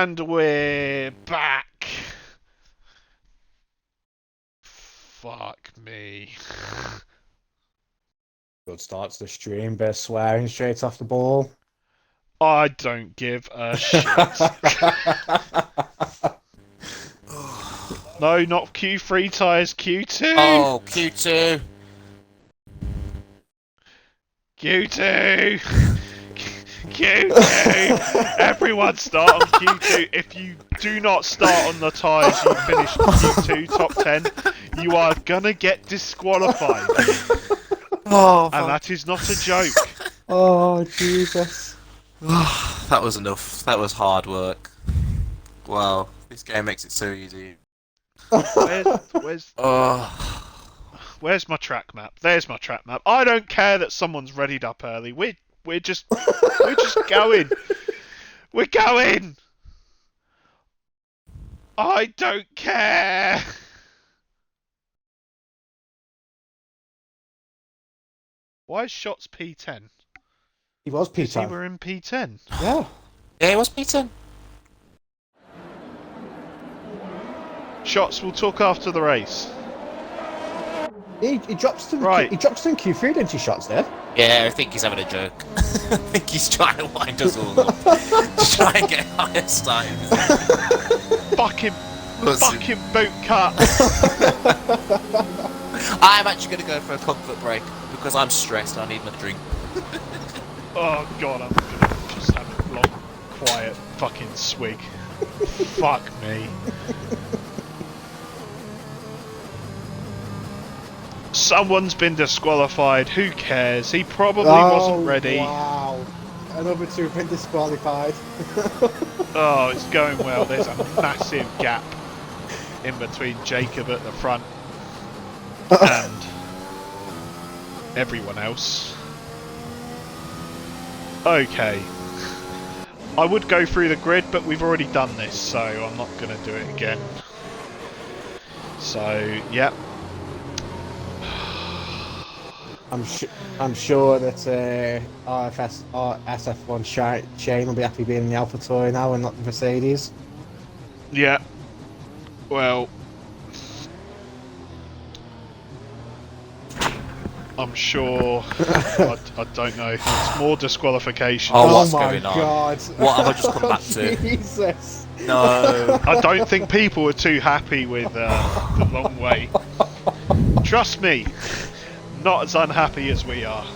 And we're back. Fuck me. Good start to the stream, bit of swearing straight off the ball. I don't give a shit. No, not Q3 tires, Q2. Oh, Q2. Q2. Q2. Everyone start on Q2. If you do not start on the tyres, you finish Q2 top 10. You are gonna get disqualified. Oh, And that is not a joke. Oh, Jesus. that was enough. That was hard work. Wow, this game makes it so easy. Where's Oh, my track map? There's my track map. I don't care that someone's readied up early. We're just going. We're going. I don't care. Why is Shots P10? He was Because Peter. you were in P10. Yeah. yeah, it was Peter. Shots, we'll talk after the race. He drops to Right. He drops in Q3, didn't he, Shots there? Yeah, I think he's having a joke. I think he's trying to wind us all up. Just try and get highest time. Fucking boot cut. I'm actually going to go for a comfort break because I'm stressed and I need my drink. Oh god, I'm gonna just have a long, quiet fucking swig. Fuck me. Someone's been disqualified, who cares? He probably wasn't ready. Wow. Another two have been disqualified. Oh, it's going well. There's a massive gap in between Jacob at the front and everyone else. Okay. I would go through the grid, but we've already done this, so I'm not going to do it again. So, yep. I'm sure that RFS or SF1 Shane will be happy being in the AlphaTauri now and not the Mercedes. Yeah. Well, I'm sure. I don't know. It's more disqualification. Oh, what's my going on? God. What have I just come back to? Jesus. No. I don't think people are too happy with the long wait. Trust me, not as unhappy as we are.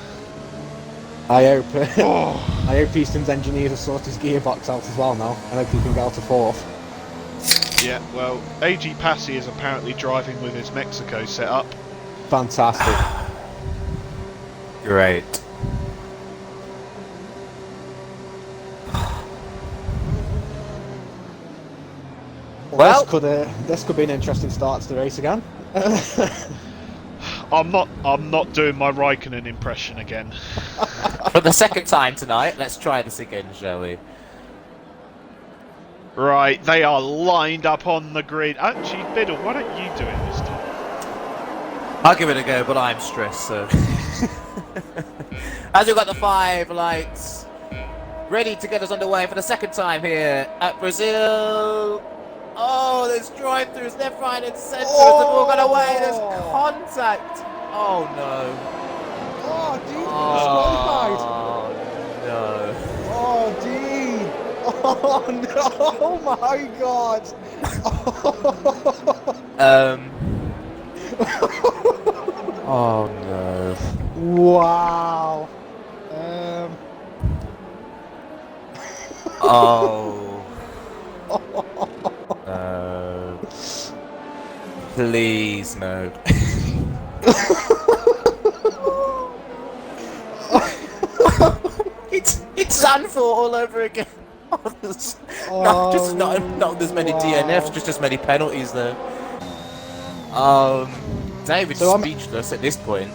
I hope Oh, I hope Easton's engineers have sorted his gearbox out as well now. I hope he can go to fourth. yeah. Well, AG Passy is apparently driving with his Mexico setup. Fantastic. Great. Well- This could be an interesting start to the race again. I'm not doing my Raikkonen impression again. For the second time tonight, let's try this again, shall we? Right, they are lined up on the grid. Actually, Biddle, why don't you do it this time? I'll give it a go, but I'm stressed, so... As we've got the 5 lights ready to get us underway for the second time here at Brazil. Oh, there's drive-throughs left, right, and centre. As the ball got away, there's contact. Oh no. Oh, Dean, disqualified. Oh. Oh, Dean. Oh no! Oh my God! Oh no. Wow. Oh. No. Please no. it's Zanfor all over again. Not as many DNFs, just as many penalties though. David's So speechless at this point.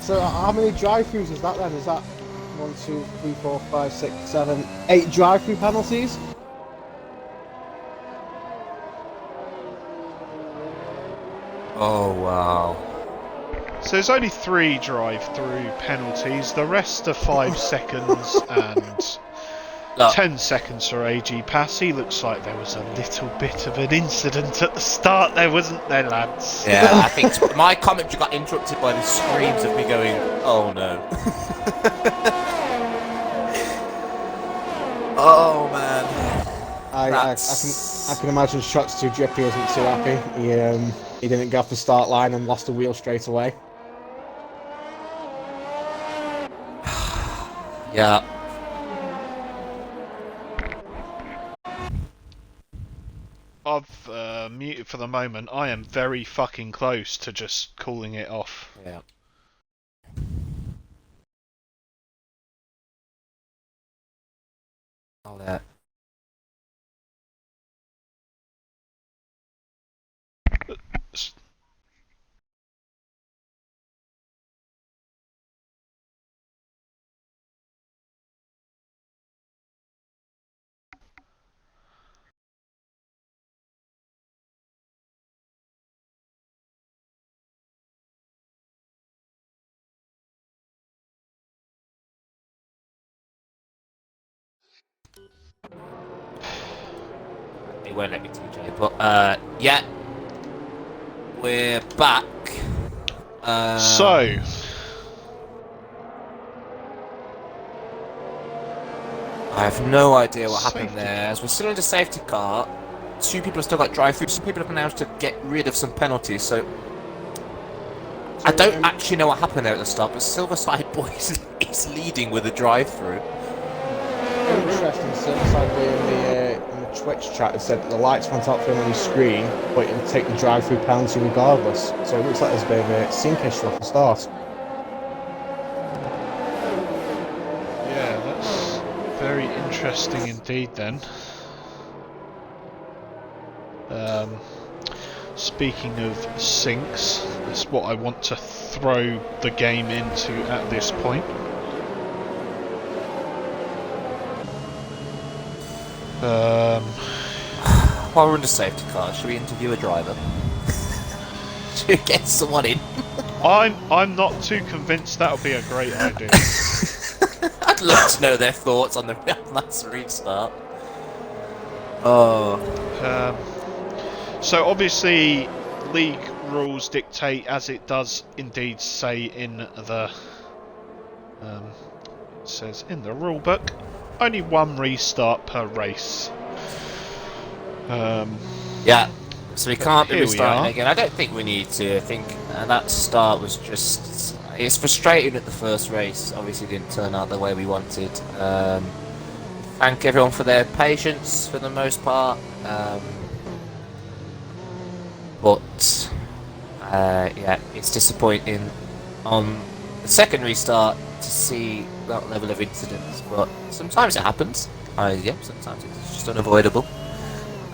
So how many drive-throughs is that then? Is that 1, 2, 3, 4, 5, 6, 7, 8 drive-through penalties? Oh wow. So there's only 3 drive-through penalties. The rest are 5 seconds and Look, 10 seconds for AG Pass. He looks like there was a little bit of an incident at the start there, wasn't there, lads? yeah, I think my commentary got interrupted by the screams of me going, "Oh no!" Oh man. I can imagine Shots to Drippy isn't too happy. He didn't go off the start line and lost the wheel straight away. Yeah. I've muted for the moment. I am very fucking close to just calling it off. Yeah. All that. They won't let me TJ, but yeah, we're back. So, I have no idea what happened Safety there. As we're still in the safety car, 2 people have still got drive-through. Some people have managed to get rid of some penalties. So I don't actually know what happened there at the start, but Silverside Boys is leading with a drive-through. Interesting, Silverside Boy in the Twitch chat has said that the lights went out for him on his screen, but he'll take the drive-through penalty regardless. So it looks like there's a bit of a sync issue off the start. yeah, that's very interesting indeed then. Speaking of syncs, that's what I want to throw the game into at this point. While we're in the safety car, should we interview a driver? Should we get someone in? I'm not too convinced that'll be a great idea. I'd love to know their thoughts on the last restart. Oh. So obviously, league rules dictate, as it does indeed say in the it says in the rule book, only 1 restart per race. Yeah, so we can't be Here we restarting are. again. I don't think we need to. I think that start was just... It's frustrating that the first race obviously didn't turn out the way we wanted. Thank everyone for their patience for the most part. But yeah, it's disappointing on the second restart to see that level of incidents. But sometimes it happens. Yeah, sometimes it's just unavoidable.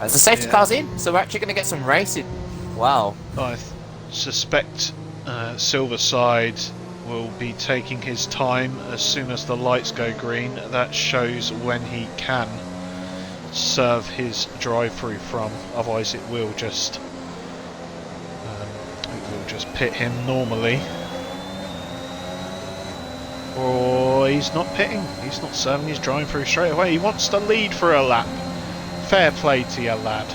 As the safety car's in, so we're actually going to get some racing. Wow. I suspect Silverside will be taking his time as soon as the lights go green. That shows when he can serve his drive-through from. Otherwise, it will just pit him normally. Or he's not pitting. He's not serving his drive-through straight away. He wants to lead for a lap. Fair play to you, lad.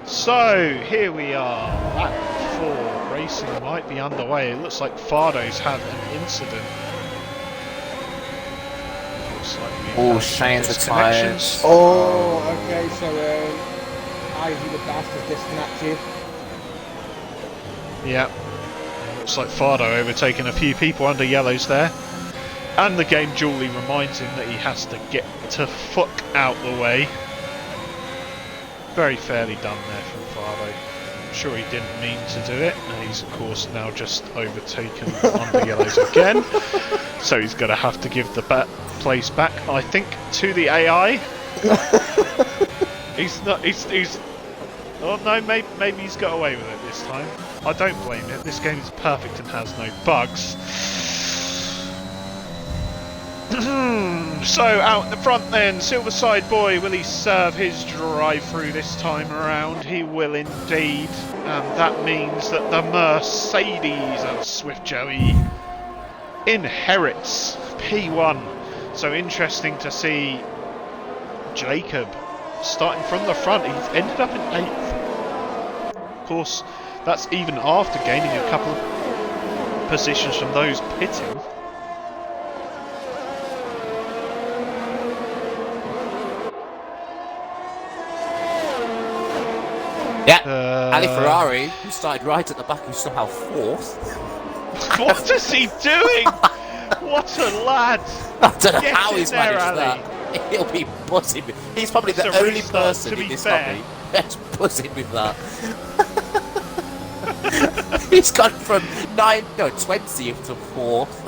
So, here we are. Lap 4. Racing might be underway. It looks like Fardo's had an incident. Looks like we've Oh, had Shane's disconnections. retired. Oh, okay, so Ivy the Bastard disconnected. Yeah. Looks like Fardo overtaking a few people under yellows there. And the game duly reminds him that he has to get to fuck out the way. Very fairly done there from Fardo. I'm sure he didn't mean to do it. And he's of course now just overtaken under yellows again. So he's going to have to give the place back, I think, to the AI. He's not. He's. Oh no, maybe he's got away with it this time. I don't blame it. This game is perfect and has no bugs. So out in the front then, Silverside Boy, will he serve his drive-through this time around? He will indeed, and that means that the Mercedes of Swift Joey inherits P1. So interesting to see Jacob starting from the front. He's ended up in 8th. Of course, that's even after gaining a couple of positions from those pitting. Yeah, Ali Ferrari, who started right at the back, who's somehow 4th. What is he doing? What a lad! I don't know Get how in he's there, managed Ali. that. He'll be buzzing. He's probably It's the a only restart, person to in be this fair. hobby that's buzzing with that. He's gone from 20th to 4th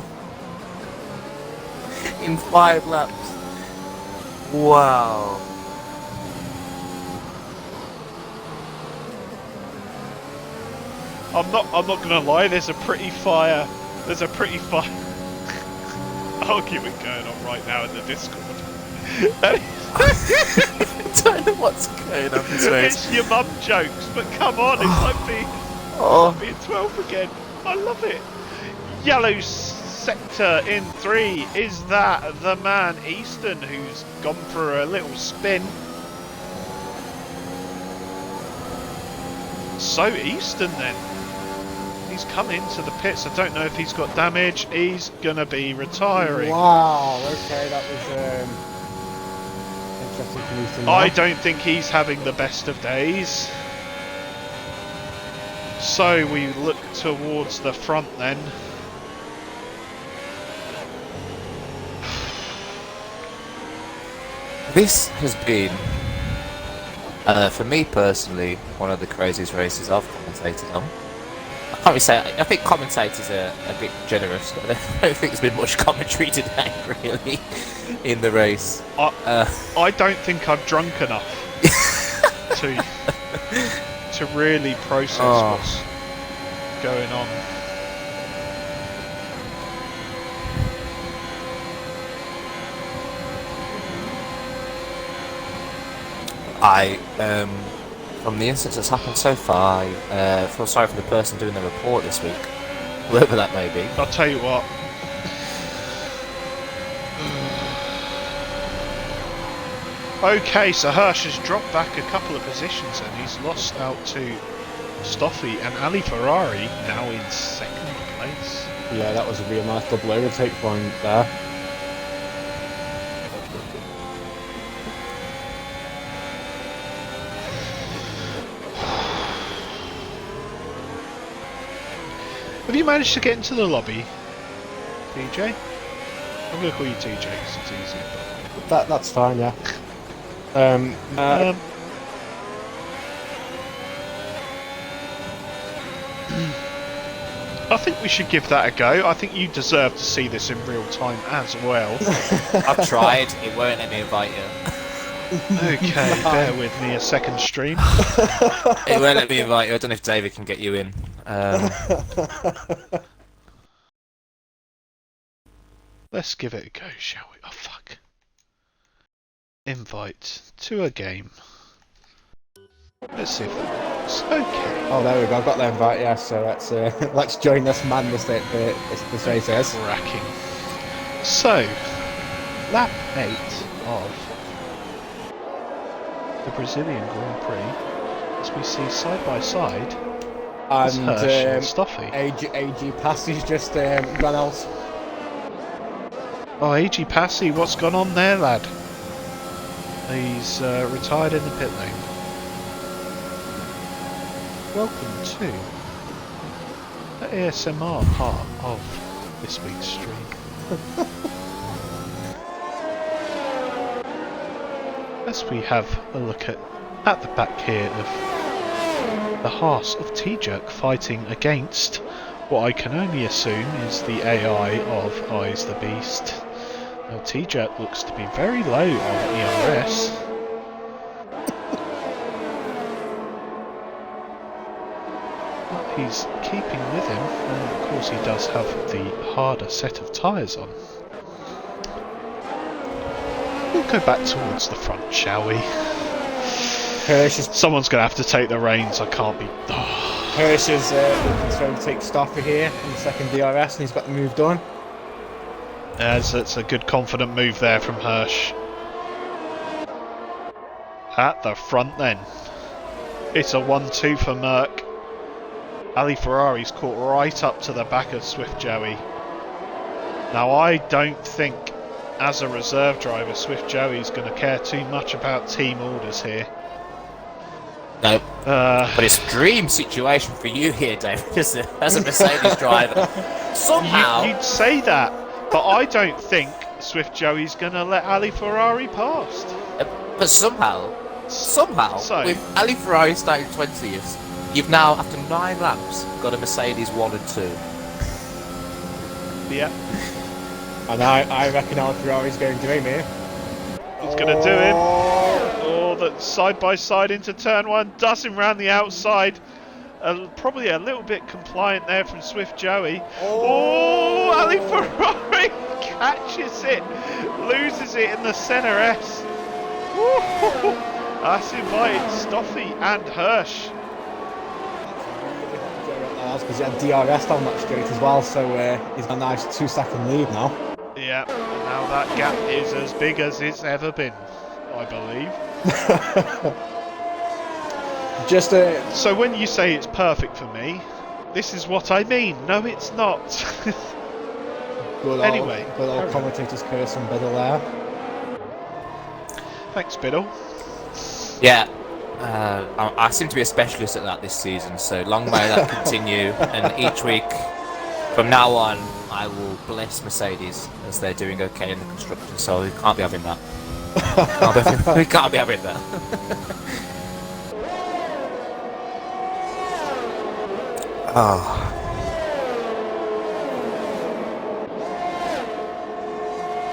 in 5 laps. Wow. I'm not gonna lie, there's a pretty fire argument going on right now in the Discord. I don't know what's going on this race. It's your mum jokes, but come on, it's like being 12 again. I love it. Yellow sector in 3. Is that the man Easton who's gone for a little spin? So Easton then. He's come into the pits. I don't know if he's got damage. He's gonna be retiring. Wow, okay, that was interesting for me to know. I don't think he's having the best of days. So we look towards the front then. This has been, for me personally, one of the craziest races I've commentated on. I can't really say, I think commentators are a bit generous. I don't think there's been much commentary today, really, in the race. I don't think I'm drunk enough to really process what's going on. From the instance that's happened so far, I feel sorry for the person doing the report this week, whoever that may be. I'll tell you what. Okay, so Hirsch has dropped back a couple of positions and he's lost out to Stoffy and Ali Ferrari now in 2nd place. Yeah, that was a real nice double overtake point there. Have you managed to get into the lobby, TJ? I'm going to call you TJ because it's easier. That's fine, yeah. I think we should give that a go. I think you deserve to see this in real time as well. I've tried, it won't let me invite you. Okay, bear with me a second stream. It won't let me invite you. I don't know if David can get you in. Let's give it a go, shall we? Oh, fuck. Invite to a game. Let's see if that works. Okay. Oh, there we go. I've got the invite. Yeah, so let's join this madness that this race is. Cracking. So, lap 8 of the Brazilian Grand Prix, as we see side by side, is Hirsch and Stoffy. AG Passey's just gone out. Oh, AG Passey, what's gone on there, lad? He's retired in the pit lane. Welcome to the ASMR part of this week's stream. As we have a look at the back here of the Haas of T-Jerk fighting against what I can only assume is the AI of Eyes the Beast. Now T-Jerk looks to be very low on ERS. But he's keeping with him, and of course he does have the harder set of tyres on. We'll go back towards the front, shall we? Someone's going to have to take the reins, I can't be... Hirsch is looking to overtake Stoffy here in the second DRS, and he's got the move done. As it's a good confident move there from Hirsch. At the front then. It's a 1-2 for Merck. Ali Ferrari's caught right up to the back of Swift Joey. Now I don't think, as a reserve driver, Swift Joey's going to care too much about team orders here. No, but it's a dream situation for you here, David, as a Mercedes driver. Somehow... You'd say that, but I don't think Swift Joey's going to let Ali Ferrari past. But somehow, So, with Ali Ferrari starting 20th, you've now, after 9 laps, got a Mercedes 1 and 2. yeah, And I reckon Ali Ferrari's going to him here. it's going to do him. Oh, that side by side into turn 1, does him round the outside. Probably a little bit compliant there from Swift Joey. Oh, Ali Ferrari catches it, loses it in the centre S. Woo-hoo-hoo. That's invited Stoffy and Hirsch. Because he had DRS down that straight as well, so he's got a nice 2-second lead now. Yeah, and now that gap is as big as it's ever been, I believe. Just So when you say it's perfect for me, this is what I mean. No, it's not. good Anyway. old commentator's curse on Biddle there. Thanks, Biddle. Yeah, I seem to be a specialist at that this season, so long may that continue. And each week from now on, I will bless Mercedes as they're doing okay in the construction, so we can't be having that. We can't be having that.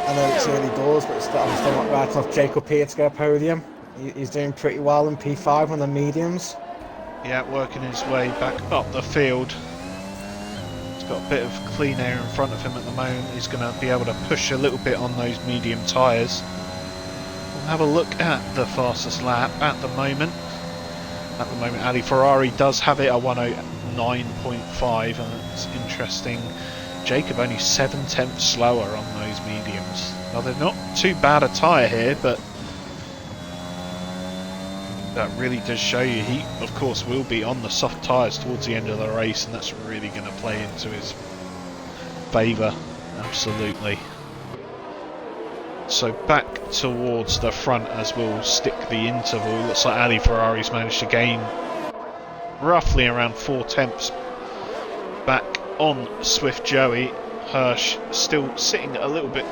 I know it's early doors, but I'm still not writing off Jacob here to get a podium. He's doing pretty well in P5 on the mediums. Yeah, working his way back up the field. He's got a bit of clean air in front of him at the moment. He's going to be able to push a little bit on those medium tyres. We'll have a look at the fastest lap at the moment. At the moment, Ali Ferrari does have it at 109.5, and it's interesting. Jacob only 7/10 slower on those mediums. Now they're not too bad a tyre here, but that really does show you he, of course, will be on the soft tyres towards the end of the race, and that's really going to play into his favour, absolutely. So back towards the front as we'll stick the interval. Looks like Ali Ferrari's managed to gain roughly around 4/10 back on Swift Joey. Hirsch still sitting a little bit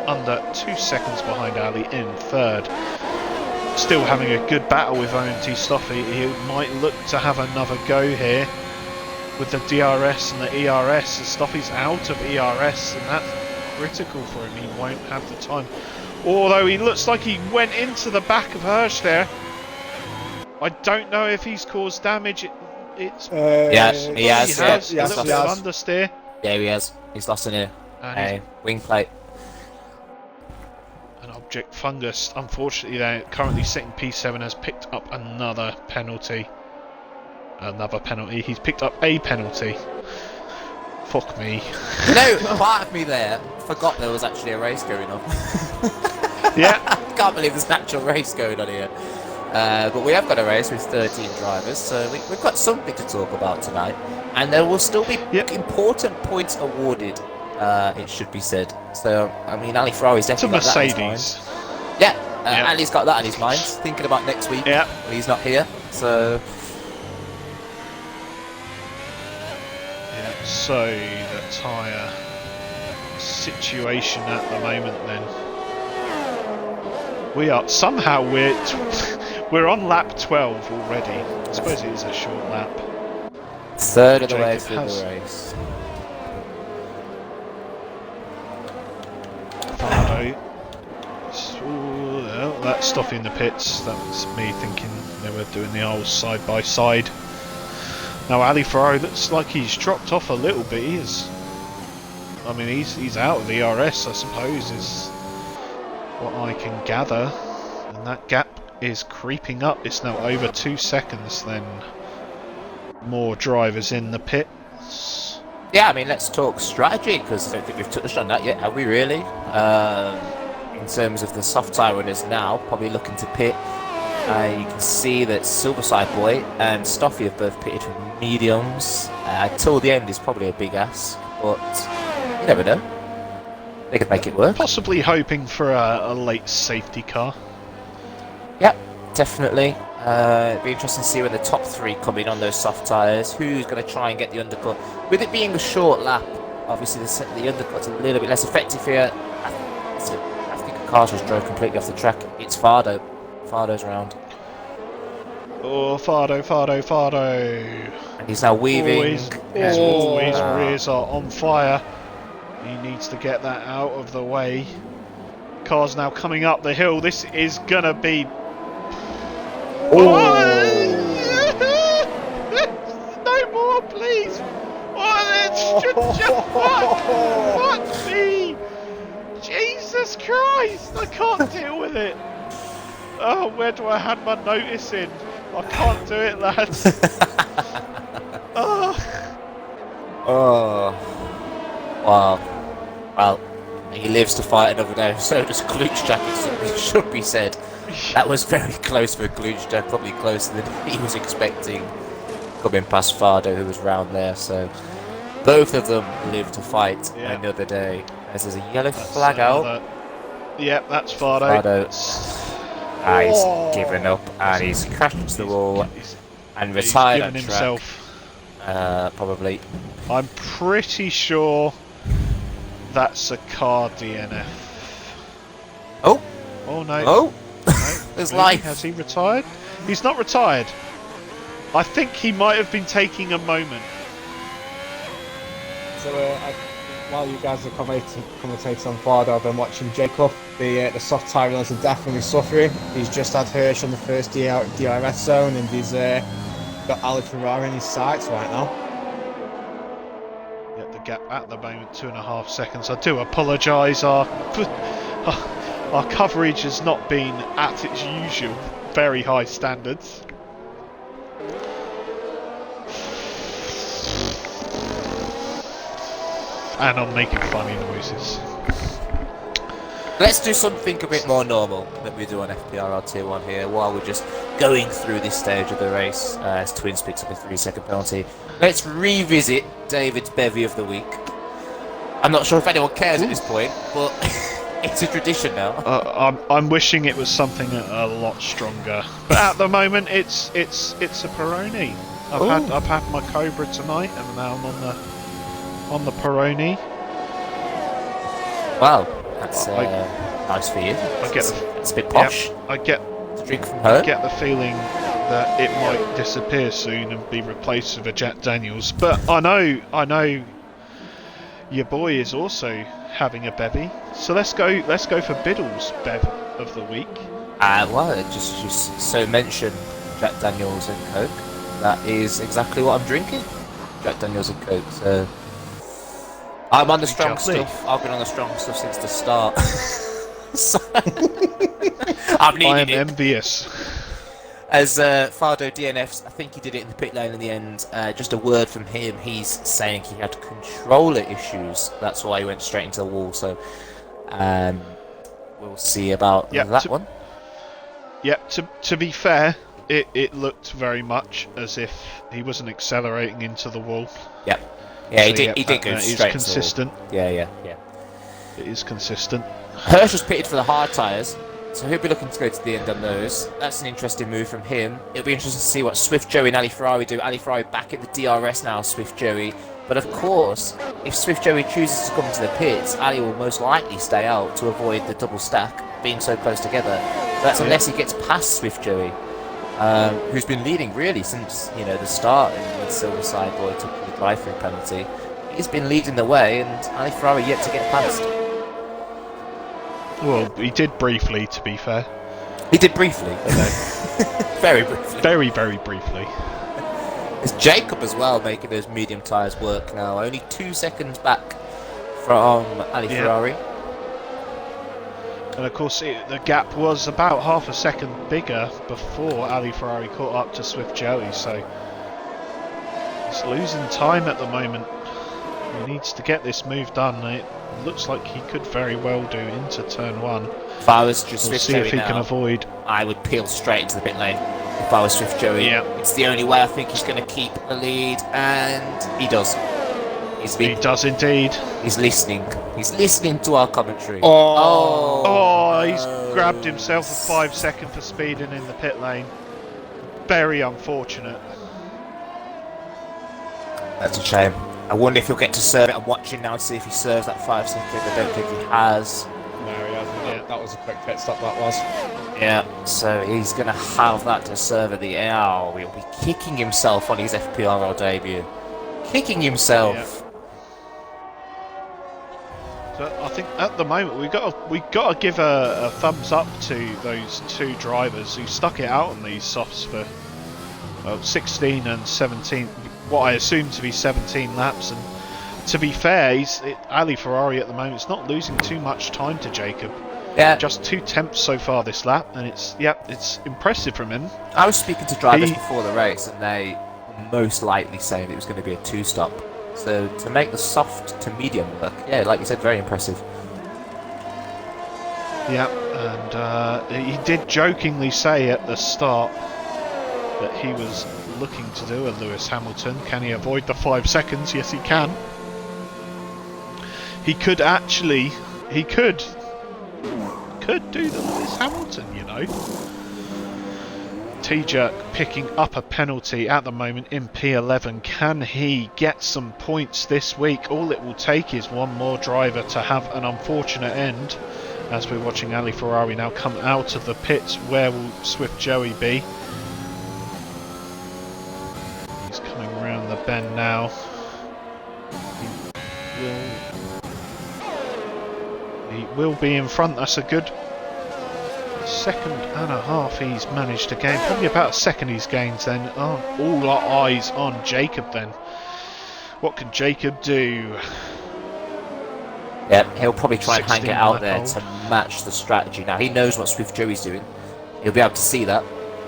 under 2 seconds behind Ali in third. Still having a good battle with OMT Stoffy. He might look to have another go here with the DRS and the ERS. As Stoffy's out of ERS, and that's critical for him. He won't have the time. Although he looks like he went into the back of Hirsch there. I don't know if he's caused damage. Yes, he has. He has. Yes, A little bit of understeer. Yeah, he has. He's lost a wing plate. An object fungus. Unfortunately, they're currently sitting P7 has picked up another penalty. He's picked up a penalty. Fuck me. You know, part of me there forgot there was actually a race going on. Yeah. I can't believe there's an actual race going on here. But we have got a race with 13 drivers, so we've got something to talk about tonight. And there will still be important points awarded, it should be said. So, I mean, Ali Ferrari's definitely got that in his Mercedes. mind. Yeah, Ali's got that in his mind, thinking about next week when he's not here. So, so the tyre situation at the moment then. We're on lap 12 already. I suppose it is a short lap. third of the way Jacob through has- the race. Fardo. Well, that's Stoffy in the pits. That was me thinking they were doing the old side by side. Now Ali Ferrari looks like he's dropped off a little bit. He's out of the ERS, I suppose, is what I can gather. And that gap is creeping up. It's now over 2 seconds then. More drivers in the pits. Yeah, I mean, let's talk strategy, because I don't think we've touched on that yet, have we really? In terms of the soft tyre runners now, probably looking to pit. You can see that Silverside Boy and Stoffy have both pitted for mediums. Till the end is probably a big ask, but you never know. They could make it work. Possibly hoping for a late safety car. Yep, definitely. It'd be interesting to see when the top three come in on those soft tyres. Who's going to try and get the undercut? With it being a short lap, obviously the undercut's a little bit less effective here. I think the car just drove completely off the track. It's Fardo. Fardo's round. Oh, Fardo. And he's now weaving. His rears are on fire. He needs to get that out of the way. Car's now coming up the hill. This is going to be... Oh! No more, please! What me? Jesus Christ! I can't deal with it. Oh, where do I have my notice in? I can't do it, lads. Oh. Wow. Well, he lives to fight another day. So does Glutchjack, it should be said. That was very close for Glutchjack, probably closer than he was expecting. Coming past Fardo, who was round there. So both of them live to fight another day. As there's a yellow flag out. Yep, that's Fardo. He's given up and he's crashed into the wall and retired on track. Himself. Probably. I'm pretty sure that's a car DNF. Oh no. Oh! No. There's Really? life. Has he retired? He's not retired. I think he might have been taking a moment. So while you guys are commentating on Fardo, I've been watching Jacob. The soft tyre runners are definitely suffering. He's just had Hirsch on the first DRS zone, and he's got Ali Ferrari in his sights right now. Yeah, the gap at the moment, 2.5 seconds. I do apologise. Our coverage has not been at its usual very high standards. And I'm making funny noises. Let's do something a bit more normal than we do on FPRR Tier 1 here, while we're just going through this stage of the race as Twins picks up a 3-second penalty. Let's revisit David's bevy of the week. I'm not sure if anyone cares at this point, but it's a tradition now. I'm wishing it was something a lot stronger, but at the moment it's a Peroni. I've had my Cobra tonight, and now I'm on the Peroni. Wow, that's nice for you. It's a bit posh. Yeah, I get to drink from her. I get the feeling that it might disappear soon and be replaced with a Jack Daniels. But I know your boy is also having a bevy. So let's go for Biddle's bev of the week. Well, just so mention Jack Daniels and Coke. That is exactly what I'm drinking. Jack Daniels and Coke. So I'm on the strong stuff. I've been on the strong stuff since the start. I am envious. As Fardo DNFs, I think he did it in the pit lane in the end. Just a word from him, he's saying he had controller issues. That's why he went straight into the wall. So we'll see about that one. Yep, to be fair, it looked very much as if he wasn't accelerating into the wall. Yep. Yeah, so he did go straight to consistent. The wall. Yeah. It is consistent. Hirsch was pitted for the hard tyres, so he'll be looking to go to the end on those. That's an interesting move from him. It'll be interesting to see what Swift Joey and Ali Ferrari do. Ali Ferrari back at the DRS now, Swift Joey. But of course, if Swift Joey chooses to come to the pits, Ali will most likely stay out to avoid the double stack being so close together. That's unless he gets past Swift Joey, who's been leading really since the start when Silverside Boy took the drive-through penalty. He's been leading the way, and Ali Ferrari yet to get past. Well, he did briefly, to be fair. He did briefly. Very briefly. Very, very briefly. It's Jacob as well making those medium tyres work now. Only 2 seconds back from Ali Ferrari. And of course, the gap was about half a second bigger before Ali Ferrari caught up to Swift Joey, so he's losing time at the moment. He needs to get this move done. It looks like he could very well do into turn 1. If I was just We'll Swift see if Joey he can now, avoid. I would peel straight into the pit lane. If I was Swift Joey, Yeah. it's the only way I think he's going to keep the lead, and he does. He does indeed. He's listening. He's listening to our commentary. Oh, he's grabbed himself a 5 second for speeding in the pit lane. Very unfortunate. That's a shame. I wonder if he'll get to serve it. I'm watching now to see if he serves that 5 second. I don't think he has. No, he hasn't. Yeah, that was a quick pit stop, that was. Yeah, so he's going to have that to serve at the end. Oh, he'll be kicking himself on his FPRL debut. Kicking himself. So I think at the moment we got to give a thumbs up to those 2 drivers who stuck it out on these softs for 16 and 17, what I assume to be 17 laps. And to be fair, Ali Ferrari at the moment is not losing too much time to Jacob. Yeah. Just 2 tenths so far this lap, and it's impressive from him. I was speaking to drivers before the race, and they were most likely saying it was going to be a 2-stop. So to make the soft to medium work, yeah, like you said, very impressive. Yeah, and he did jokingly say at the start that he was looking to do a Lewis Hamilton. Can he avoid the 5 seconds? Yes, he can. He could actually, could do the Lewis Hamilton, you know. T-Jerk picking up a penalty at the moment in P11. Can he get some points this week? All it will take is one more driver to have an unfortunate end. As we're watching Ali Ferrari now come out of the pits, where will Swift Joey be? He's coming around the bend now. He will be in front. That's a good 1.5 seconds he's managed to gain. Probably about 1 second he's gained then. Oh, all our eyes on Jacob then. What can Jacob do? Yeah, he'll probably try and hang it 16 out lap there hold. to match the strategy. Now, he knows what Swift Joey's doing. He'll be able to see that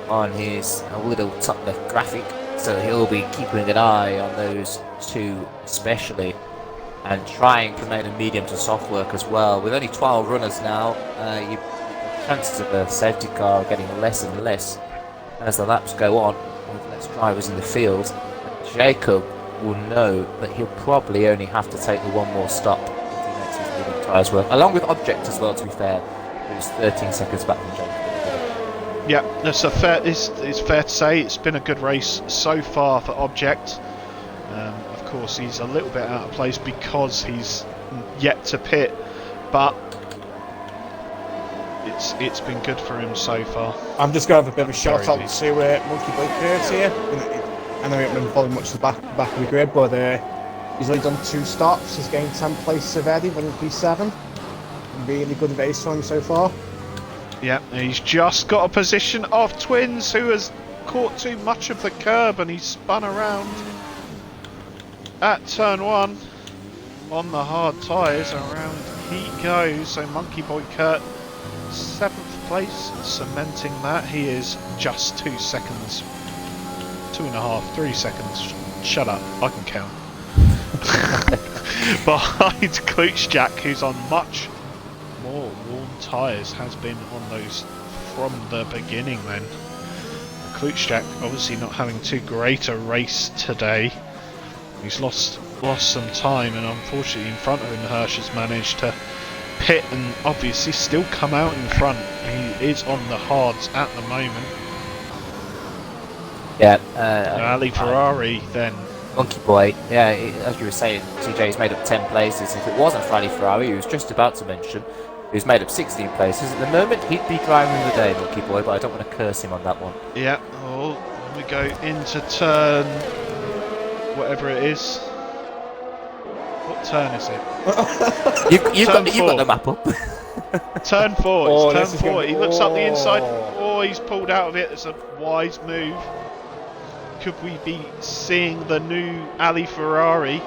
on his little top left graphic. So he'll be keeping an eye on those 2 especially, and trying to make the medium to soft work as well. With only 12 runners now, your chances of a safety car are getting less and less as the laps go on, with less drivers in the field. Jacob will know that he'll probably only have to take the 1 more stop if he makes his medium tyres work. Along with Object as well, to be fair, who's 13 seconds back from Jacob. Yeah, it's fair to say it's been a good race so far for Object. Of course, he's a little bit out of place because he's yet to pit, but it's been good for him so far. I'm just going to have a bit of a shout Very out to Monkey Boy Kurt here. I know he hasn't been following much the back of the grid, but he's only done 2 stops. He's gained 10 places already, running P7. Really good race for him so far. Yeah, he's just got a position off Twins, who has caught too much of the curb, and he's spun around at turn 1 on the hard tyres. Around he goes. So Monkey Boy Kurt, 7th place, cementing that. He is just 2 seconds, 2.5, 3 seconds. Shut up, I can count. Behind Klutschak, who's on much more worn tyres, has been on those from the beginning then. Klutschak obviously not having too great a race today. He's lost some time, and unfortunately in front of him Hirsch has managed to pit and obviously still come out in front. He is on the hards at the moment. Yeah, Ali Ferrari then. Monkey Boy, yeah, as you were saying, TJ's made up 10 places. If it wasn't for Ali Ferrari, he was just about to mention, who's made up 16 places. At the moment, he'd be driving the day, Monkey Boy, but I don't want to curse him on that one. Yeah, well, we go into turn whatever it is. What turn is it? You've Turn got the map up. Turn 4. Oh, It's this turn is 4. gonna- He looks up the inside. Oh. Oh, he's pulled out of it. It's a wise move. Could we be seeing the new Ali Ferrari?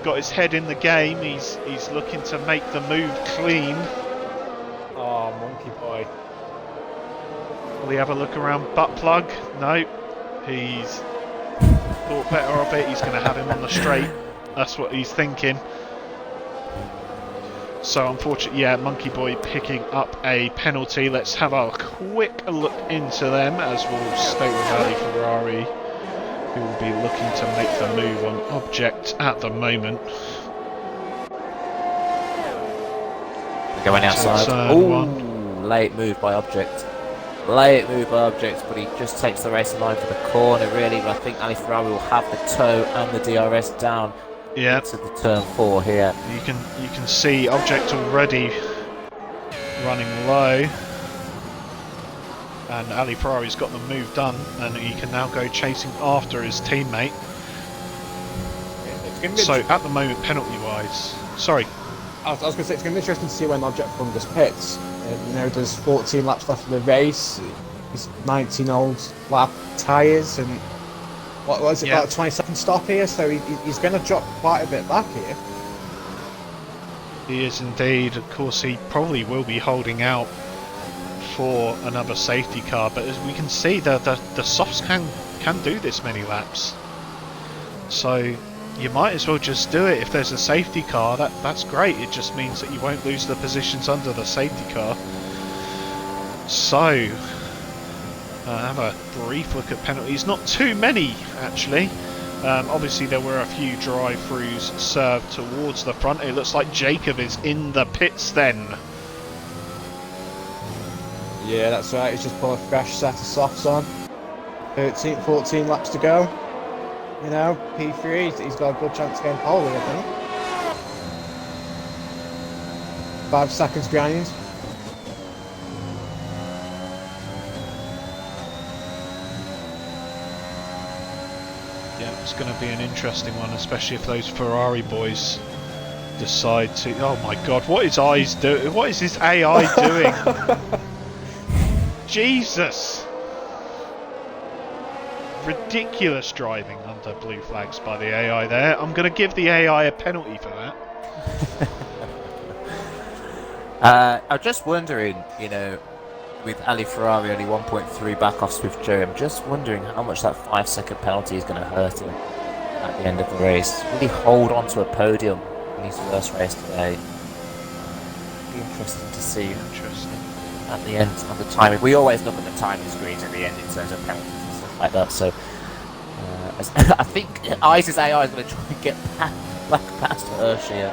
Got his head in the game. He's looking to make the move clean. Oh, Monkey Boy. Will he have a look around butt plug? No. He's thought better of it. He's going to have him on the straight. That's what he's thinking. So unfortunately, yeah, Monkey Boy picking up a penalty. Let's have a quick look into them as we'll stay with Ali Ferrari, who will be looking to make the move on Object at the moment. Going outside. Turn Ooh, one. late move by Object. Late move by Object, but he just takes the racing line for the corner, really. But I think Ali Ferrari will have the toe and the DRS down Yeah, to the turn 4 here. you can see Object already running low, and Ali Ferrari's got the move done, and he can now go chasing after his teammate. It's gonna be So at the moment, penalty-wise, sorry. I was going to say, it's going to be interesting to see when Object Fungus pits. You know, there's 14 laps left of the race. He's 19 old lap tyres, and what was it, about a 20-second stop here? So he's going to drop quite a bit back here. He is indeed. Of course, he probably will be holding out for another safety car, but as we can see, the softs can do this many laps. So you might as well just do it. If there's a safety car, that's great. It just means that you won't lose the positions under the safety car. So have a brief look at penalties. Not too many, actually. Obviously there were a few drive-throughs served towards the front. It looks like Jacob is in the pits then. Yeah, that's right. He's just put a fresh set of softs on. 14 laps to go. You know, P3, he's got a good chance of getting pole, I think. 5 seconds behind. Yeah, it's going to be an interesting one, especially if those Ferrari boys decide to... Oh my god, what is eyes doing? What is this AI doing? Jesus! Ridiculous driving under blue flags by the AI there. I'm going to give the AI a penalty for that. I'm just wondering, you know, with Ali Ferrari only 1.3 back off Swift Joe, I'm just wondering how much that 5-second penalty is going to hurt him at the end of the race. Will he hold on to a podium in his first race today? It'll be interesting to see at the end of the timing. We always look at the timing screens at the end in terms of penalties and stuff like that, so I think Ice's AI is going to try and get past Hirsch here.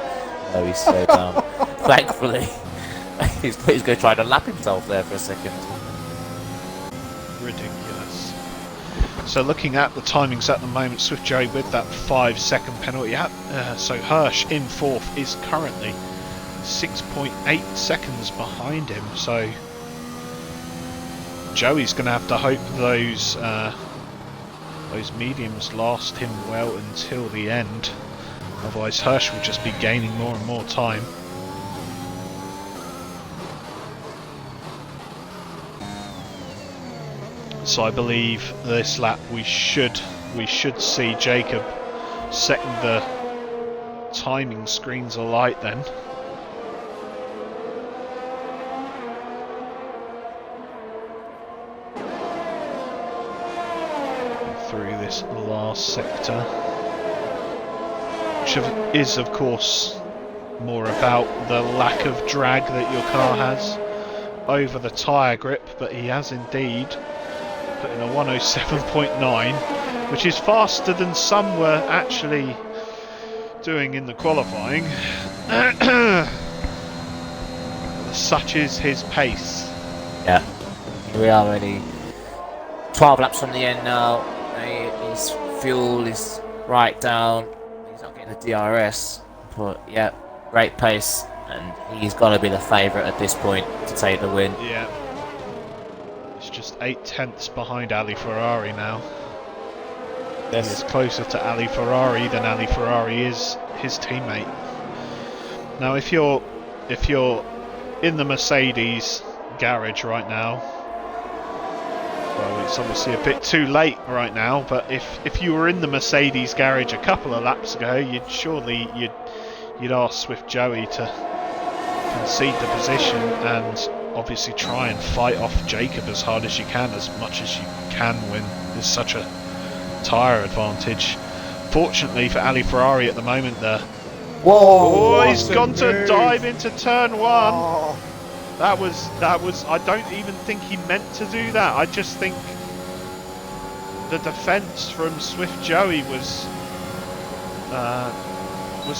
No, he's slowed down. Thankfully. He's going to try to lap himself there for a second. Ridiculous. So looking at the timings at the moment, Swift Joey with that 5-second penalty. So Hirsch in 4th is currently 6.8 seconds behind him. So Joey's going to have to hope those mediums last him well until the end. Otherwise Hirsch will just be gaining more and more time. So I believe this lap we should see Jacob setting the timing screens alight then. Through this last sector, which is of course more about the lack of drag that your car has over the tyre grip, but he has indeed put in a 107.9, which is faster than some were actually doing in the qualifying. Such is his pace. Yeah, we are only 12 laps from the end now. His fuel is right down. He's not getting the DRS, but yeah, great pace, and he's got to be the favourite at this point to take the win. Yeah. It's just 8 tenths behind Ali Ferrari now. Yes. He is closer to Ali Ferrari than Ali Ferrari is his teammate. Now if you're in the Mercedes garage right now, well, it's obviously a bit too late right now, but if you were in the Mercedes garage a couple of laps ago, you'd ask Swift Joey to concede the position and obviously try and fight off Jacob as hard as you can, as much as you can when there's such a tyre advantage. unfortunately for Ali Ferrari at the moment there. Whoa! Oh, he's what a gone to move. dive into turn one. Oh, That was, I don't even think he meant to do that. I just think the defence from Swift Joey was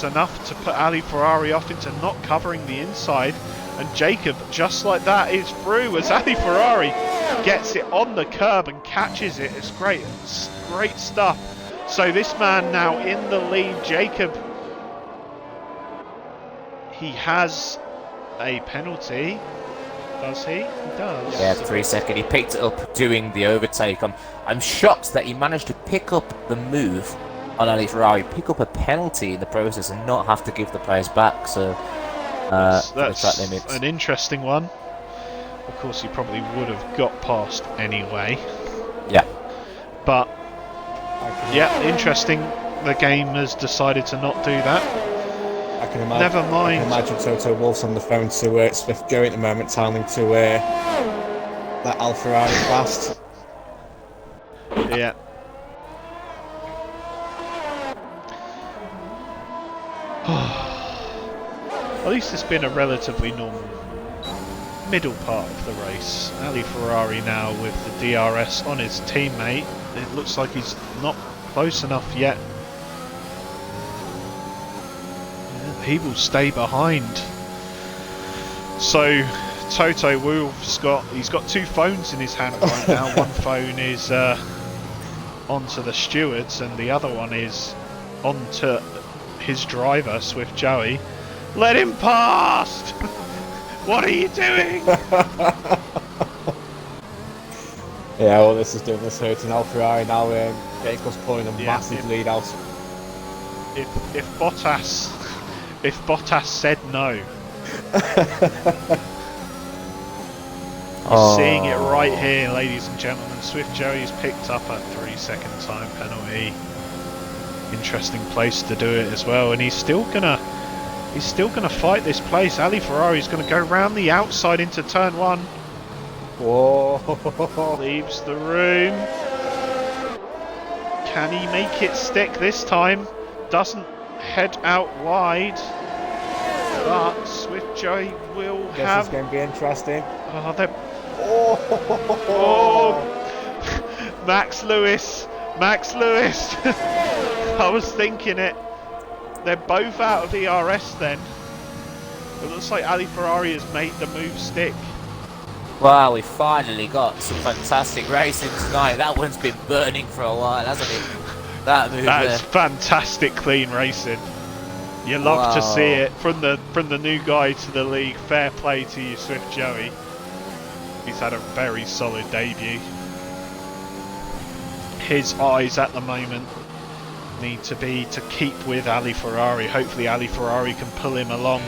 enough to put Ali Ferrari off into not covering the inside. And Jacob, just like that, is through as Ali Ferrari gets it on the curb and catches it. It's great. It's great stuff. So this man now in the lead, Jacob, he has a penalty. Does he? He does. Yeah, 3 seconds. He picked it up doing the overtake. I'm shocked that he managed to pick up the move on Ali Ferrari, pick up a penalty in the process, and not have to give the players back. So That's for the track limits. an interesting one. Of course, he probably would have got past anyway. Yeah. But yeah, interesting. The game has decided to not do that. I can imagine. Never mind. I can imagine Toto Wolff's on the phone to Swift Joey at the moment, telling him to let Al Ferrari past. Yeah. At least it's been a relatively normal middle part of the race. Ali Ferrari now with the DRS on his teammate. It looks like he's not close enough yet. Yeah, he will stay behind. So Toto Wolff's he's got two phones in his hand right now. One phone is onto the stewards and the other one is onto his driver, Swift Joey. Let him past! What are you doing? Yeah, well, this is doing this hurting Al Ferrari now. Jacob's pulling a Yeah, massive lead out. If Bottas said no, you're seeing it right here, ladies and gentlemen. Swift Joey's picked up a 3 second time penalty. Interesting place to do it as well, and he's still gonna fight this place. Ali Ferrari's gonna go round the outside into turn one. Whoa! Leaves the room. Can he make it stick this time? Doesn't head out wide. But Swift Joey will This have. is going to be interesting. Oh, Max Lewis. I was thinking it. They're both out of DRS then. It looks like Ali Ferrari has made the move stick. Wow, we finally got some fantastic racing tonight. That one's been burning for a while, hasn't it? That move That's there. fantastic clean racing. You love to see it from the new guy to the league. Fair play to you, Swift Joey. He's had a very solid debut. His eyes at the moment need to be to keep with Ali Ferrari. Hopefully Ali Ferrari can pull him along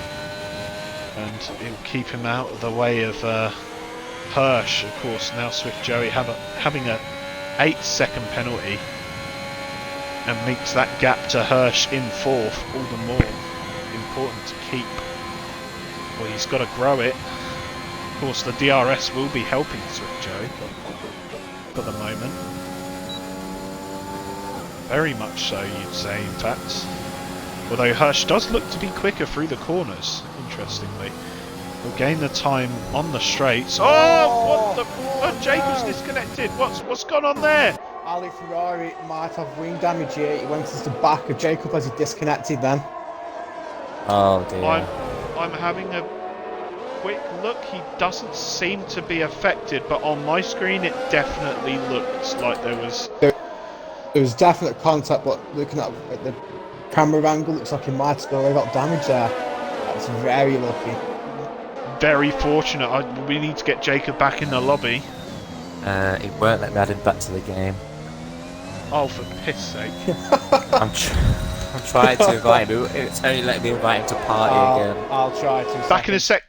and it'll keep him out of the way of Hirsch. Of course, now Swift Joey having a 8 second penalty and makes that gap to Hirsch in fourth all the more important to keep. Well, he's got to grow it. Of course, the DRS will be helping Swift Joey for the moment. Very much so, you'd say, in fact. Although Hirsch does look to be quicker through the corners, interestingly. Will gain the time on the straights. Oh, what the... Oh, Jacob's disconnected. What's gone on there? Ali Ferrari might have wing damage here. He went into the back of Jacob as he disconnected then. Oh dear. I'm having a quick look. He doesn't seem to be affected, but on my screen it definitely looked like there was... There was definite contact, but looking at the camera angle, looks like he might have already got damage there. That's very lucky. Very fortunate. We need to get Jacob back in the lobby. It won't let me add him back to the game. Oh, for piss sake. I'm trying to invite him. It's only letting me invite him to party again. I'll try to. Back in a sec.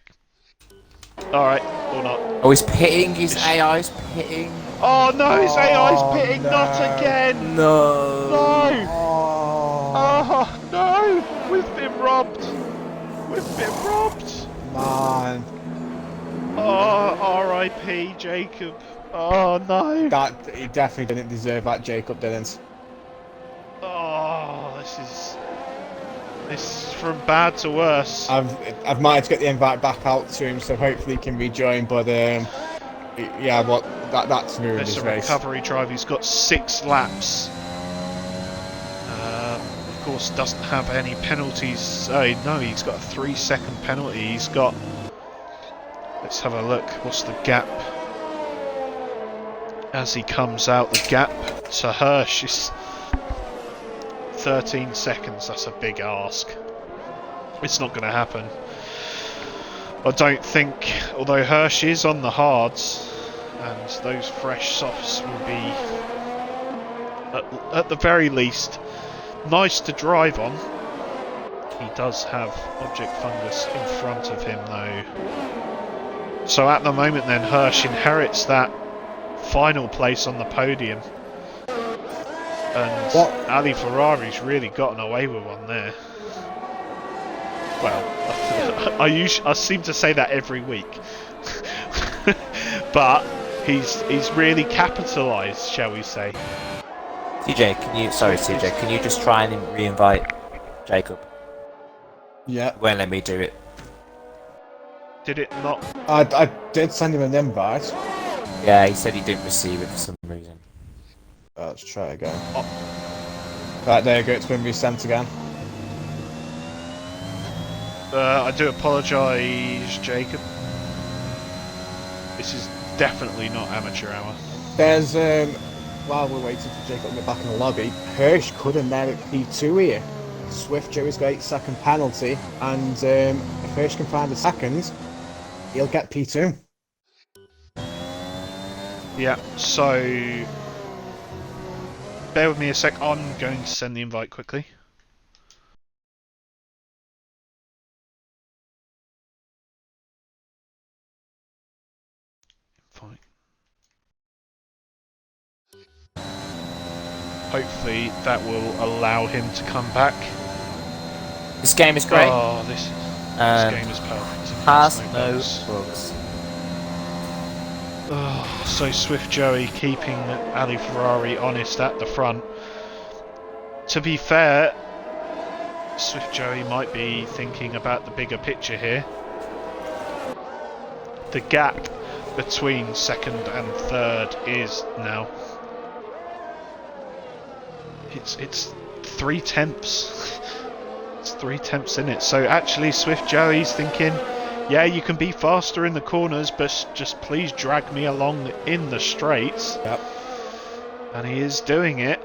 Alright, or not. Oh, he's pitting. His AI's pitting. Oh no, his AI's Oh, pitting, no. not again! No. No! Oh, Oh no! We've been robbed! We've been robbed! man. Oh, R.I.P. Jacob. Oh no! He definitely didn't deserve that, Jacob didn't. Oh. It's from bad to worse. I've managed to get the invite back out to him, so hopefully he can rejoin. But yeah, that's ruined It's his a race. recovery drive. He's got 6 laps. Of course, doesn't have any penalties. No, he's got a 3-second penalty. He's got. Let's have a look. What's the gap? As he comes out, the gap to Hirsch is 13 seconds. That's a big ask. It's not going to happen. I don't think, although Hirsch is on the hards, and those fresh softs will be, at the very least, nice to drive on. He does have object fungus in front of him though. So at the moment then, Hirsch inherits that final place on the podium. And Ali Ferrari's really gotten away with one there. Well, I seem to say that every week. But he's really capitalised, shall we say. TJ, can you just try and re-invite Jacob? Yeah. It won't let me do it. Did it not? I did send him an invite. Yeah, he said he didn't receive it for some reason. Let's try again. Right, there you go, it's been resent again. I do apologise, Jacob. This is definitely not amateur hour. There's, while we're waiting for Jacob to get back in the lobby, Hirsch could have merit P2 here. Swift Joey's got 8-second penalty, and if Hirsch can find a second, he'll get P2. Yeah, so bear with me a sec. I'm going to send the invite quickly. Invite. Hopefully that will allow him to come back. This game is great. Oh, this game is perfect. Has There's no bugs. bugs. Oh, so Swift Joey keeping Ali Ferrari honest at the front. To be fair, Swift Joey might be thinking about the bigger picture here. The gap between second and third is now. It's 3 tenths. It's 3 tenths in it. So actually Swift Joey's thinking, yeah, you can be faster in the corners, but just please drag me along in the straights. Yep. And he is doing it.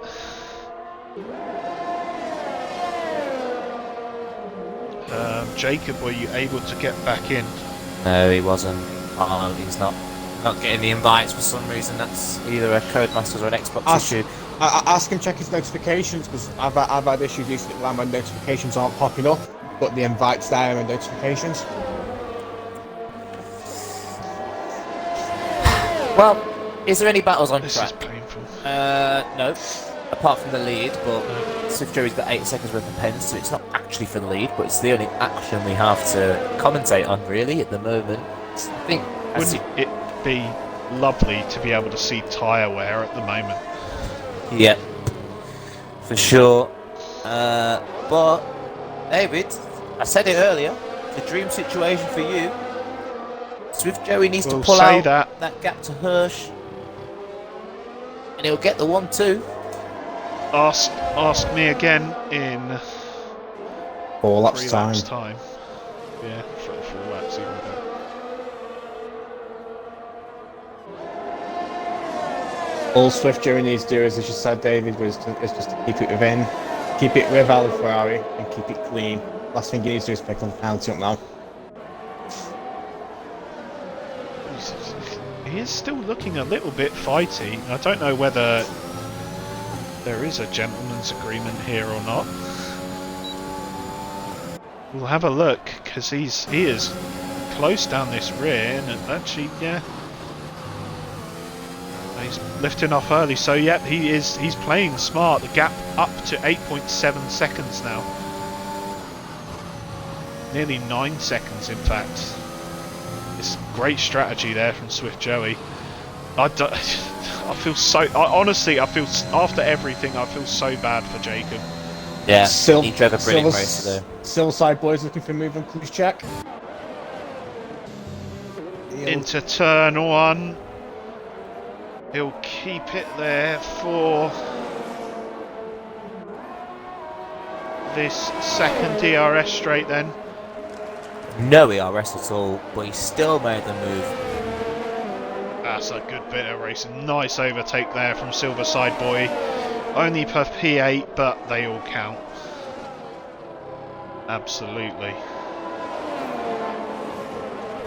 Jacob, were you able to get back in? No, he wasn't. He's not getting the invites for some reason. That's either a Codemasters or an Xbox issue. Ask him check his notifications, because I've had issues recently where my notifications aren't popping up, but the invite's there and notifications. Well, is there any battles on This track? is painful. No. Apart from the lead, but Swift Joey's got 8 seconds worth of pens, so it's not actually for the lead, but it's the only action we have to commentate on, really, at the moment. I think. Wouldn't it be lovely to be able to see tyre wear at the moment? Yeah, for sure. But, David, I said it earlier, the dream situation for you. Swift Joey needs to pull out that gap to Hirsch, and he'll get the 1-2. Ask me again in 4 laps 3 time. laps time. Yeah, 4 laps even better. All Swift Joey needs to do, as you said, David, is just to keep it within, keep it with Ali Ferrari, and keep it clean. Last thing he needs to do is pick on the penalty up now. He is still looking a little bit fighty. I don't know whether there is a gentleman's agreement here or not. We'll have a look, because he is close down this rear, and actually, yeah, he's lifting off early. So yeah, he's playing smart. The gap up to 8.7 seconds now, nearly 9 seconds in fact. It's great strategy there from Swift Joey. I feel so. Honestly, I feel after everything, I feel so bad for Jacob. Yeah, Sil- he drove a brilliant Silver- race today. Silverside boys looking for move on cruise check. Into turn 1. He'll keep it there for this second DRS straight then. No ERS at all, but he still made the move. That's a good bit of racing. Nice overtake there from Silverside Boy. Only per P8, but they all count. Absolutely.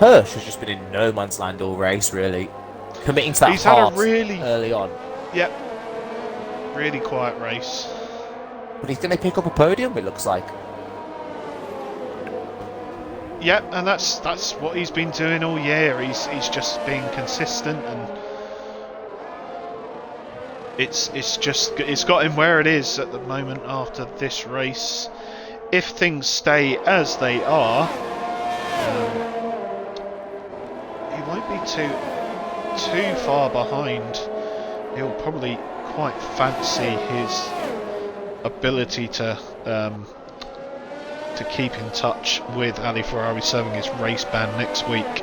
Hirsch has just been in no man's land all race, really. Committing to that He's had a hard really, early on. yep, really quiet race. But he's going to pick up a podium, it looks like. Yep, and that's what he's been doing all year. He's just being consistent, and it's got him where it is at the moment after this race. If things stay as they are, he won't be too far behind. He'll probably quite fancy his ability to keep in touch with Ali Ferrari serving his race ban next week.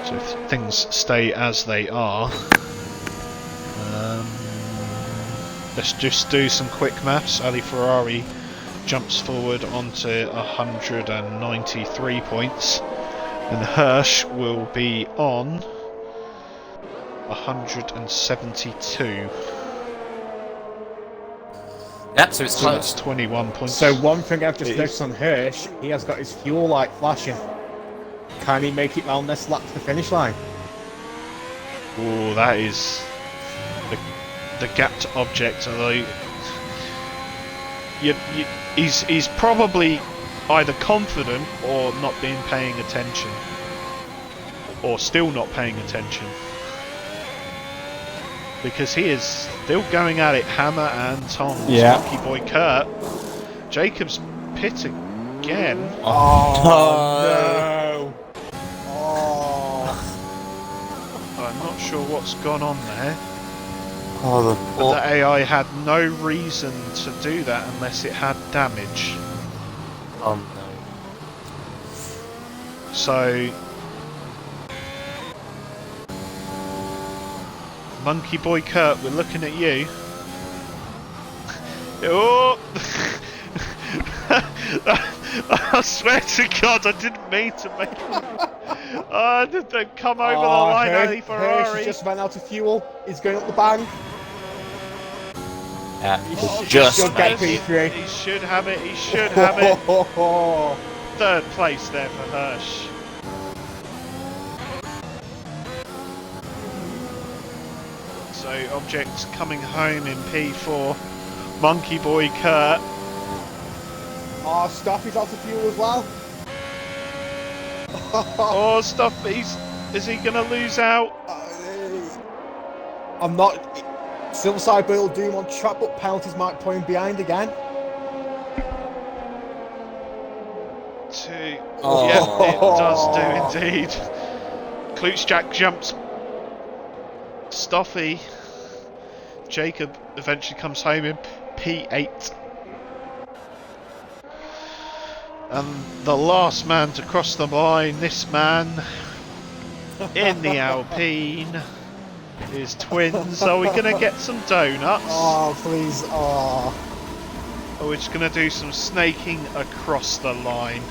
So if things stay as they are, let's just do some quick maths. Ali Ferrari jumps forward onto 193 points, and Hirsch will be on 172. Yep, so it's So that's close. 21 points. So one thing I've just It noticed is. on Hirsch, he has got his fuel light flashing. Can he make it round this lap to the finish line? Oh, that is the gapped object. Although he's probably either confident or not being paying attention, or still not paying attention, because he is still going at it hammer and tongs. Yeah. Lucky boy Kurt. Jacobs pit again. Oh, no. no! Oh, I'm not sure what's gone on there. Oh, But the AI had no reason to do that unless it had damage. no. So Monkey Boy Kurt, we're looking at you. Oh! I swear to God, I didn't mean to make it. Oh, they've come over the line, Ali Hirsch Ferrari. just ran out of fuel. He's going up the bank. Yeah, Oh, just you'll get made it. P3. He should have it, he should have it. Oh, Third place there for Hirsch. So objects coming home in P4. Monkey Boy Kurt. oh, Staffy's out of fuel as well. Oh, stuff. Is he gonna lose out? I'm not. Silverside Boy will do him on track, but penalties might put him behind again. Two. Oh. Yeah, it does do indeed. Klutschak jumps. Stoffy. Jacob eventually comes home in P8. And the last man to cross the line, this man in the Alpine, is Twins. Are we going to get some donuts? Oh, please. Oh. Or we're just going to do some snaking across the line?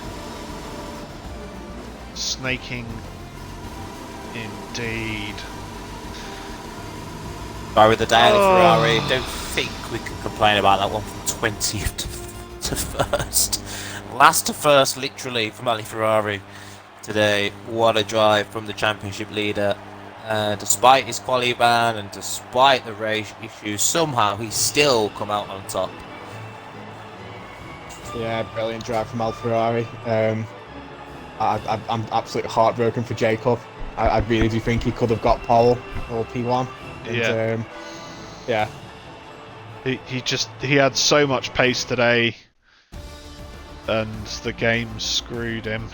Snaking indeed. Sorry with the daily Oh. Ferrari. Don't think we can complain about that one from 20th to first. Last to first, literally, from Ali Ferrari today. What a drive from the championship leader. Despite his quali ban and despite the race issues, somehow he's still come out on top. Yeah, brilliant drive from Ferrari. I'm absolutely heartbroken for Jacob. I really do think he could have got pole or P1. And, Yeah. Yeah. He had so much pace today, and the game screwed him.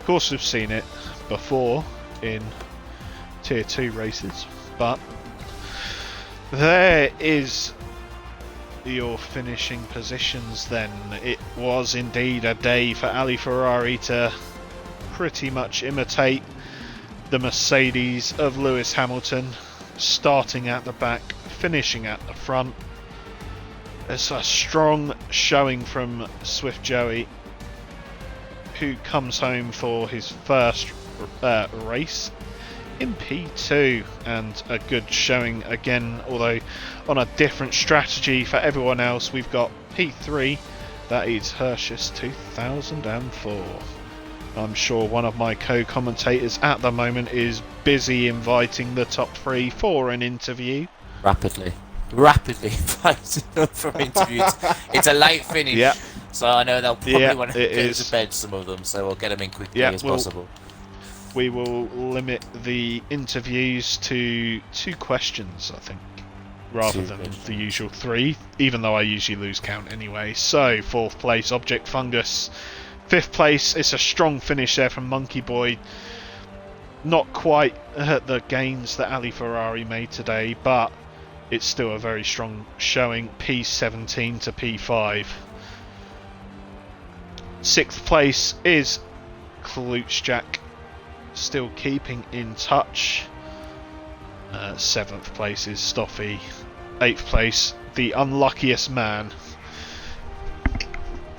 Of course, we've seen it before in Tier 2 races, but there is your finishing positions then. It was indeed a day for Ali Ferrari to pretty much imitate the Mercedes of Lewis Hamilton, starting at the back, finishing at the front. It's a strong showing from Swift Joey, who comes home for his first race in P2, and a good showing again, although on a different strategy for everyone else. We've got P3, that is Hirsch's 2004. I'm sure one of my co-commentators at the moment is busy inviting the top three for an interview. Rapidly inviting them for interviews. It's a late finish, Yeah. so I know they'll probably want to it go is. to bed, some of them, so we'll get them in quickly Yeah, as possible. We will limit the interviews to 2 questions, I think, rather Two than questions. the usual 3, even though I usually lose count anyway. So, 4th place, Object Fungus. 5th place, it's a strong finish there from Monkey Boy. Not quite the gains that Ali Ferrari made today, but it's still a very strong showing. P17 to P5. 6th place is Klutschjack, still keeping in touch. 7th place is Stoffy. 8th place, the unluckiest man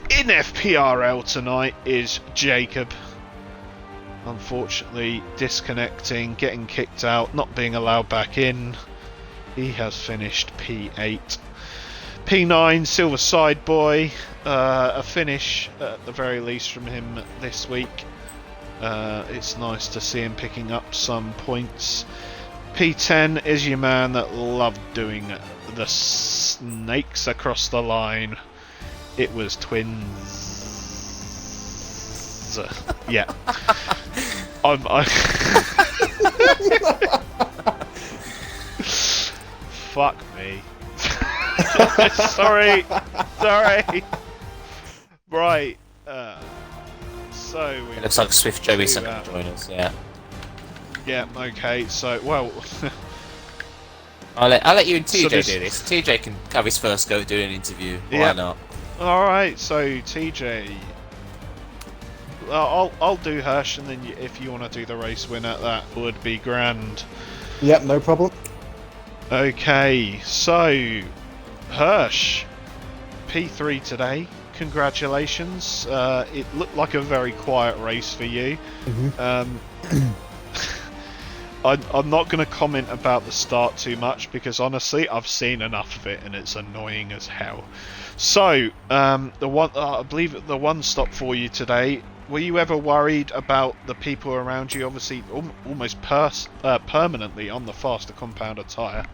in FPRL tonight is Jacob. Unfortunately, disconnecting, getting kicked out, not being allowed back in. He has finished P8. P9, Silver Side Boy. A finish at the very least from him this week. It's nice to see him picking up some points. P10 is your man that loved doing the snakes across the line. It was Twins. Yeah. Fuck me. Sorry. Right. So It looks like Swift Joey's do going to that. join us, yeah. Yeah, okay, so, well, I'll let you and TJ So do this- this. TJ can have his first go at doing an interview. Why Yeah. not? alright, so TJ, I'll do Hirsch, and then if you want to do the race winner, that would be grand. Yep, no problem. Okay, so, Hirsch, P3 today, congratulations. It looked like a very quiet race for you. I'm not going to comment about the start too much because honestly I've seen enough of it and it's annoying as hell. So I believe the one stop for you today. Were you ever worried about the people around you? Obviously, almost permanently on the faster compounder tyre.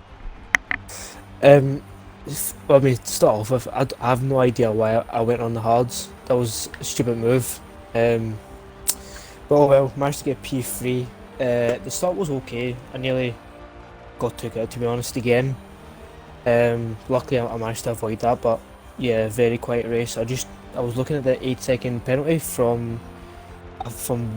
Well, I mean, to start off with, I have no idea why I went on the hards. That was a stupid move. But oh well, managed to get P3. The start was okay. I nearly got took out, to be honest, again. Luckily, I managed to avoid that. But yeah, very quiet race. I was looking at the 8-second penalty from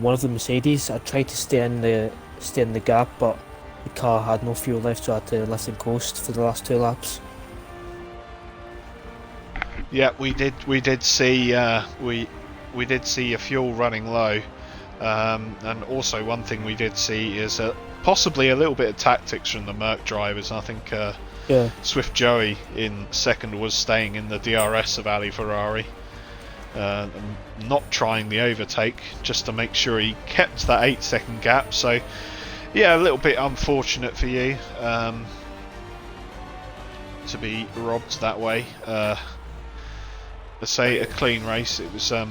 one of the Mercedes. I tried to stay in the gap, but the car had no fuel left, so I had to let it coast for the last 2 laps. Yeah, we did see we did see your fuel running low, and also one thing we did see is possibly a little bit of tactics from the Merc drivers. I think Yeah. Swift Joey in second was staying in the DRS of Ali Ferrari, not trying the overtake just to make sure he kept that 8-second gap. So yeah, a little bit unfortunate for you to be robbed that way. Let's say a clean race. It was a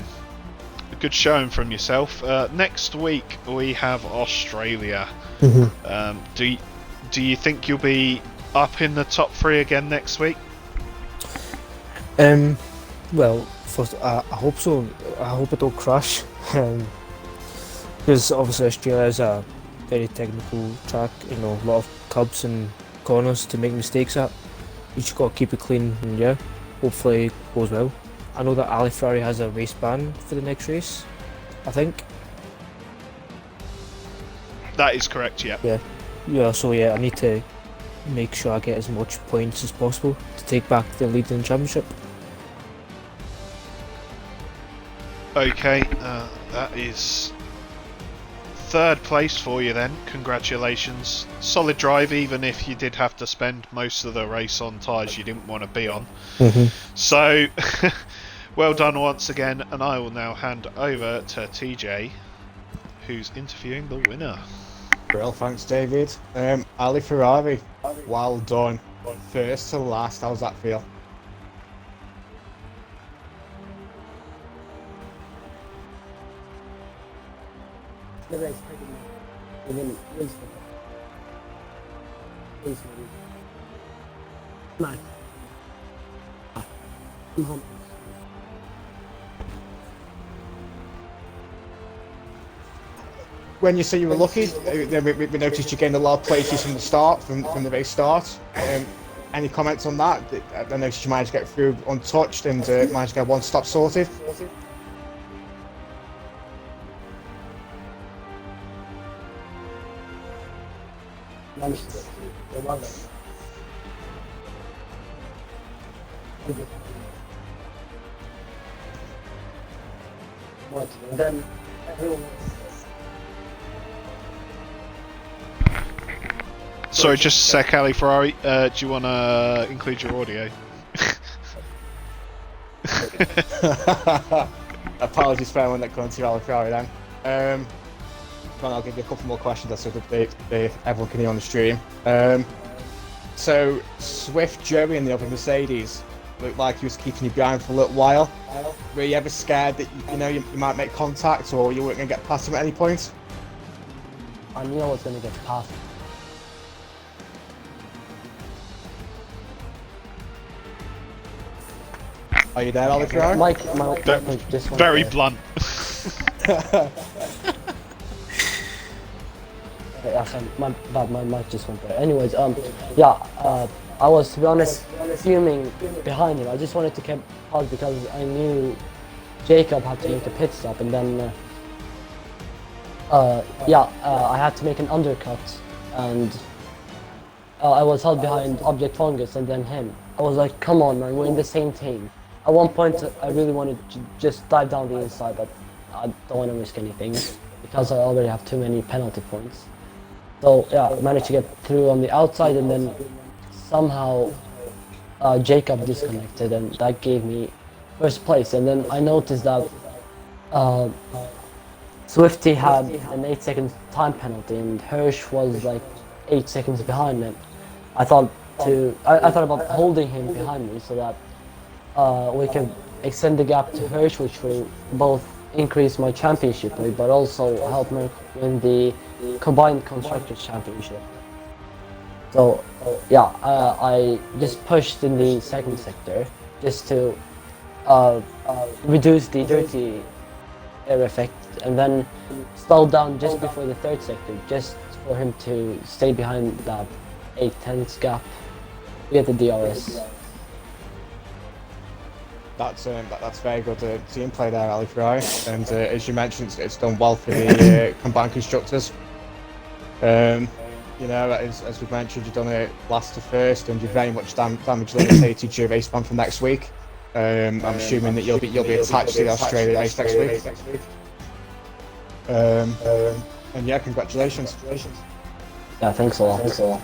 good showing from yourself. Next week we have Australia. Do you think you'll be up in the top 3 again next week? Well, first, I hope so. I hope it don't crash. Because obviously Australia is a very technical track, a lot of curbs and corners to make mistakes at. You just got to keep it clean, and yeah, hopefully it goes well. I know that Ali Ferrari has a race ban for the next race, I think. That is correct, yeah. Yeah, so yeah, I need to make sure I get as much points as possible to take back the lead in the championship. Okay, that is third place for you then. Congratulations. Solid drive, even if you did have to spend most of the race on tyres you didn't want to be on. So, well done once again, and I will now hand over to TJ, who's interviewing the winner. Well, thanks, David. Ali Ferrari, well done. First to last, how's that feel? The race, even race nice. I'm home. When you say you were lucky, we noticed you gained a lot of places from the start, from the race start. Any comments on that? I noticed you managed to get through untouched and managed to get one stop sorted. Managed to the weather. What? And then everyone. Sorry, just a sec, Ali Ferrari. Do you want to include your audio? Apologies for anyone that couldn't see Ali Ferrari then. I'll give you a couple more questions so that everyone can hear on the stream. So, Swift, Joey and the other Mercedes looked like he was keeping you behind for a little while. Were you ever scared that you might make contact or you weren't going to get past him at any point? I knew I was going to get past. Are you there, Ali Ferrari? Mike, just one Very there. blunt. Yeah, sorry, my bad, my mic just went there. Anyways, I was, to be honest, fuming behind him. I just wanted to keep pause because I knew Jacob had to make a pit stop, and then, I had to make an undercut, and I was held behind Object Fungus and then him. I was like, come on, man, we're in the same team. At one point, I really wanted to just dive down the inside, but I don't want to risk anything because I already have too many penalty points. So yeah, I managed to get through on the outside, and then somehow Jacob disconnected, and that gave me first place. And then I noticed that Swifty had an 8-second time penalty, and Hirsch was like 8 seconds behind him. I thought about holding him behind me so that we can extend the gap to Hirsch, which will both increase my championship lead, but also help me win the combined constructors championship. So I just pushed in the second sector just to reduce the dirty air effect, and then slowed down just before the third sector, just for him to stay behind that 8/10 gap. We had the DRS. That's very good team play there, Ali Ferrari. And as you mentioned, it's done well for the combined constructors. As we've mentioned, you've done it last to first, and you've very much damage limited your race plan for next week. I'm assuming that you'll be attached to the Australia race next week. And yeah, congratulations. Yeah, thanks a lot.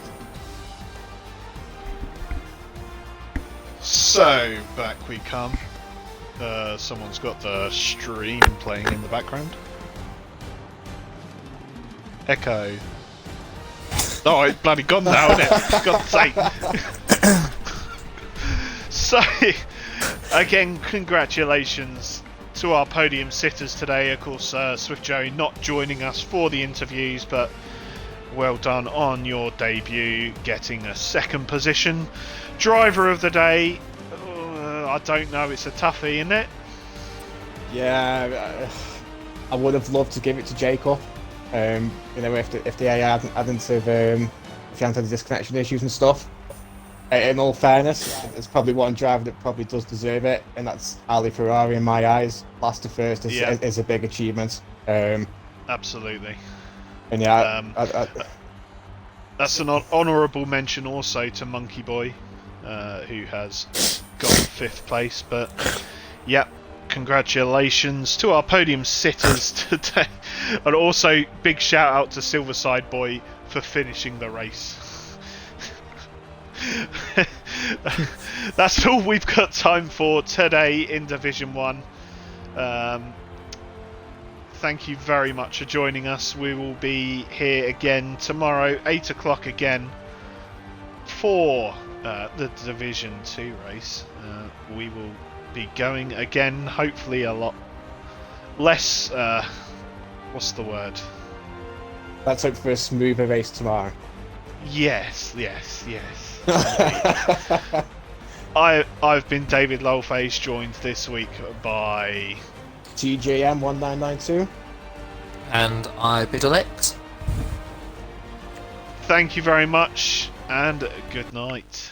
So, back we come. Someone's got the stream playing in the background. Echo. Oh, it's bloody gone now, isn't it? For God's sake. So, again, congratulations to our podium sitters today. Of course, Swift Joey not joining us for the interviews, but well done on your debut, getting a second position. Driver of the day, I don't know, it's a toughie, isn't it? Yeah, I would have loved to give it to Jacob. If the AI hadn't if he hadn't had the disconnection issues and stuff. In all fairness, there's probably one driver that probably does deserve it, and that's Ali Ferrari in my eyes. Last to first is a big achievement. Absolutely. And yeah, That's an honourable mention also to Monkey Boy, who has got 5th place. But yeah, congratulations to our podium sitters today, and also big shout out to Silverside Boy for finishing the race. That's all we've got time for today in Division 1. Thank you very much for joining us. We will be here again tomorrow, 8 o'clock again, for the Division 2 race. We will be going again, hopefully a lot less, what's the word? Let's hope for a smoother race tomorrow. Yes. I've been David Lowface, joined this week by TJM1992. And I Biddlex. Thank you very much, and good night.